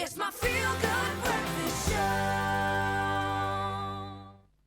It's my feel-good breakfast show.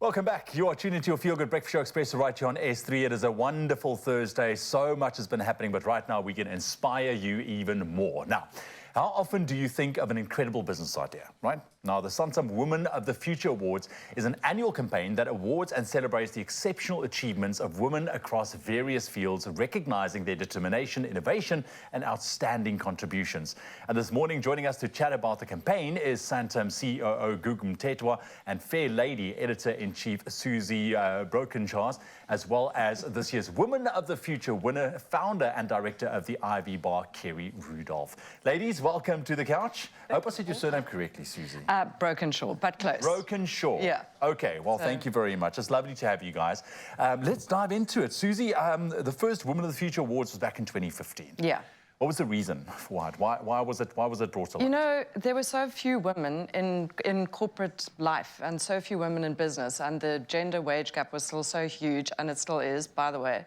Welcome back. You are tuned into your Feel Good Breakfast Show Expresso right here on S3. It is a wonderful Thursday. So much has been happening, but right now we can inspire you even more. Now, how often do you think of an incredible business idea, right? Now, the SANTAM Women of the Future Awards is an annual campaign that awards and celebrates the exceptional achievements of women across various fields, recognizing their determination, innovation, and outstanding contributions. And this morning, joining us to chat about the campaign is SANTAM COO Gugu Mthethwa and Fair Lady Editor-in-Chief Susie Brokenshars, as well as this year's Women of the Future winner, founder and director of the Ivy Bar, Kerry Rudolph. Ladies, welcome to the couch. I hope I said your surname correctly, Susie. Brokenshaw, but close. Brokenshaw. Yeah. Okay, well, thank you very much. It's lovely to have you guys. Let's dive into it. Susie, the first Women of the Future Awards was back in 2015. Yeah. What was the reason for it? Why was it brought to light? You know, there were so few women in corporate life and so few women in business, and the gender wage gap was still so huge, and it still is, by the way.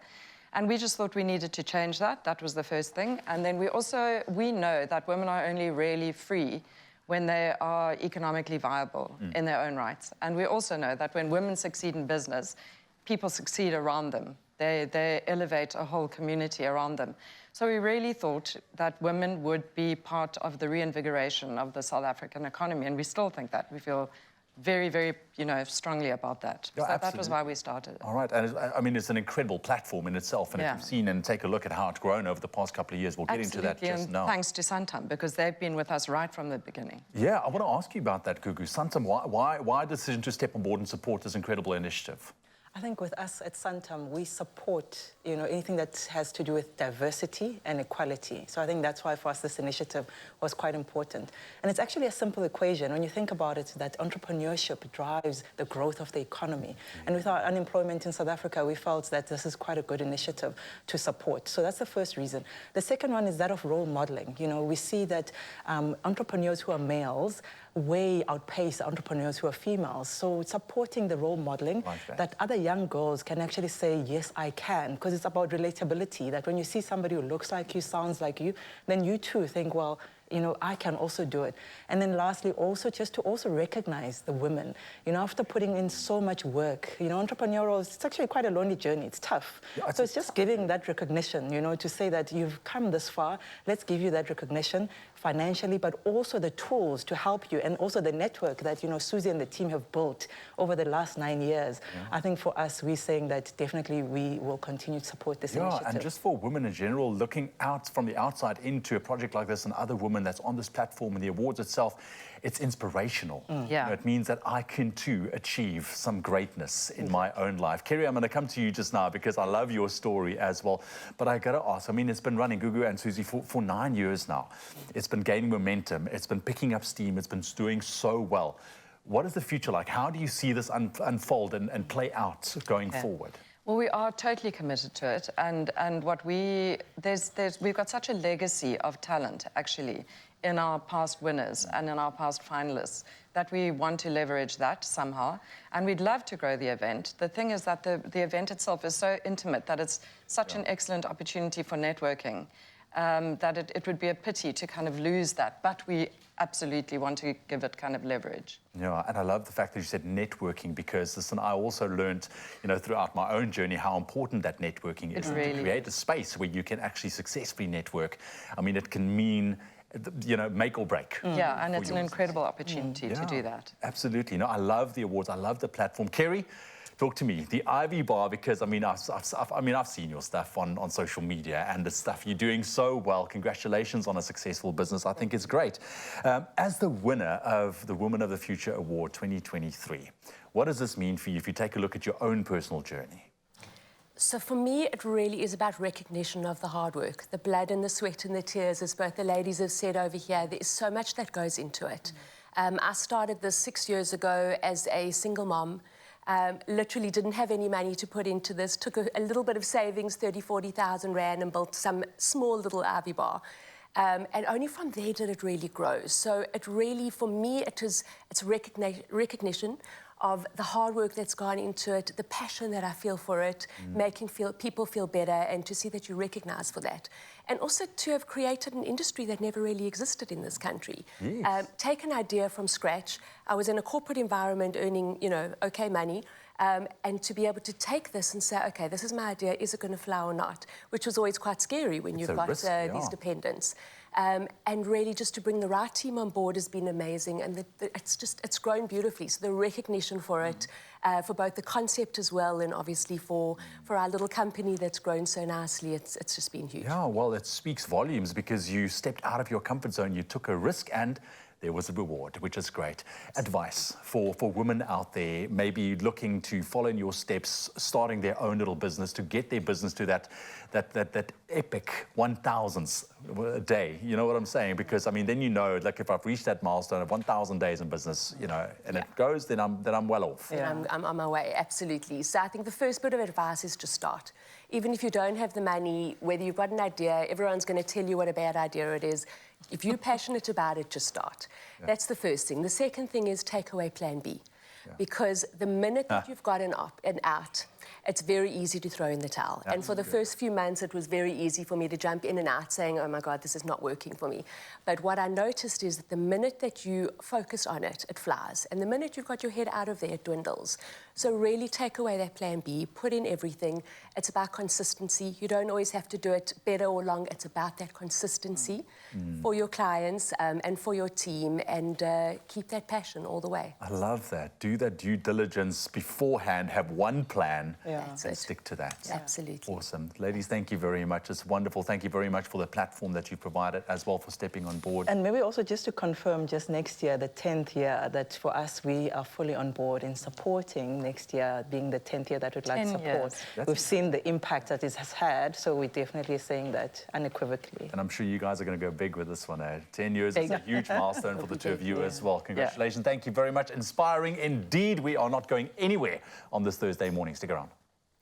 And we just thought we needed to change that. That was the first thing. And then we know that women are only really free when they are economically viable in their own rights. And we also know that when women succeed in business, people succeed around them. They elevate a whole community around them. So we really thought that women would be part of the reinvigoration of the South African economy, and we still think that. We feel very, very, strongly about that. Yeah, so that was why we started. All right, and I mean, it's an incredible platform in itself, and if you've seen and take a look at how it's grown over the past couple of years, we'll get into that just now. Thanks to SANTAM, because they've been with us right from the beginning. Yeah, I want to ask you about that, Gugu. SANTAM, why decision to step on board and support this incredible initiative? I think with us at SANTAM, we support, anything that has to do with diversity and equality. So I think that's why for us this initiative was quite important. And it's actually a simple equation. When you think about it, that entrepreneurship drives the growth of the economy. And with our unemployment in South Africa, we felt that this is quite a good initiative to support. So that's the first reason. The second one is that of role modeling. We see that entrepreneurs who are males way outpace entrepreneurs who are females. So supporting the role modeling that other young girls can actually say, yes, I can, because it's about relatability, that when you see somebody who looks like you, sounds like you, then you too think, well, I can also do it. And then lastly, also just to also recognize the women. After putting in so much work, entrepreneurial, it's actually quite a lonely journey. It's tough. Yeah, so it's just giving that recognition, to say that you've come this far. Let's give you that recognition financially, but also the tools to help you, and also the network that, Susie and the team have built over the last 9 years. Yeah. I think for us, we're saying that definitely we will continue to support this initiative. And just for women in general, looking out from the outside into a project like this and other women that's on this platform and the awards itself, it's inspirational. Yeah. It means that I can too achieve some greatness in my own life. Kerry, I'm going to come to you just now because I love your story as well. But I got to ask, I mean, it's been running, Gugu and Susie, for 9 years now. It's been gaining momentum. It's been picking up steam. It's been doing so well. What is the future like? How do you see this unfold and play out going forward? Well, we are totally committed to it, and what we've got such a legacy of talent, actually, in our past winners and in our past finalists, that we want to leverage that somehow, and we'd love to grow the event. The thing is that the event itself is so intimate that it's such an excellent opportunity for networking, that it would be a pity to kind of lose that, but we absolutely want to give it kind of leverage. Yeah, and I love the fact that you said networking, because listen, I also learned, throughout my own journey how important that networking is. Really to create a space where you can actually successfully network. I mean, it can mean, make or break. Yeah, and it's an incredible opportunity to do that. Absolutely. I love the awards. I love the platform. Kerry, talk to me. The Ivy Bar, because I've seen your stuff on social media and the stuff you're doing so well. Congratulations on a successful business. I think it's great. As the winner of the Women of the Future Award 2023, what does this mean for you if you take a look at your own personal journey? So for me, it really is about recognition of the hard work, the blood and the sweat and the tears, as both the ladies have said over here. There is so much that goes into it. I started this 6 years ago as a single mom. Literally didn't have any money to put into this, took a little bit of savings, 40,000 Rand, and built some small little Ivy Bar. And only from there did it really grow. So it really, for me, it's recognition of the hard work that's gone into it, the passion that I feel for it, making people feel better, and to see that you're recognised for that. And also to have created an industry that never really existed in this country. Yes. Take an idea from scratch. I was in a corporate environment earning, okay money, and to be able to take this and say, okay, this is my idea, is it going to fly or not? Which was always quite scary when you've got risk, yeah. these dependents. And really just to bring the right team on board has been amazing, and it's grown beautifully. So the recognition for it, for both the concept as well, and obviously for our little company that's grown so nicely, it's just been huge. Yeah, well, it speaks volumes because you stepped out of your comfort zone, you took a risk, and there was a reward, which is great. Advice for women out there, maybe looking to follow in your steps, starting their own little business to get their business to that epic 1,000th day. You know what I'm saying? Because I mean, then like if I've reached that milestone of 1,000 days in business, and it goes, then I'm well off. Yeah. I'm on my way, absolutely. So I think the first bit of advice is just start. Even if you don't have the money, whether you've got an idea, everyone's going to tell you what a bad idea it is. If you're passionate about it, just start. Yeah. That's the first thing. The second thing is take away plan B. Yeah. Because the minute that you've got an out, it's very easy to throw in the towel. And for the first few months, it was very easy for me to jump in and out saying, oh my God, this is not working for me. But what I noticed is that the minute that you focus on it, it flies. And the minute you've got your head out of there, it dwindles. So really take away that plan B, put in everything. It's about consistency. You don't always have to do it better or long. It's about that consistency for your clients and for your team, and keep that passion all the way. I love that. Do that due diligence beforehand, have one plan, and stick to that. Yeah. Absolutely. Awesome. Ladies, thank you very much. It's wonderful. Thank you very much for the platform that you've provided, as well for stepping on board. And maybe also just to confirm, just next year, the 10th year, that for us, we are fully on board in supporting next year, being the 10th year that we'd like to support. We've seen the impact that it has had, so we're definitely saying that unequivocally. And I'm sure you guys are going to go big with this one. 10 years is a huge milestone for the two of you as well. Congratulations. Thank you very much. Inspiring indeed. We are not going anywhere on this Thursday morning. Stick around.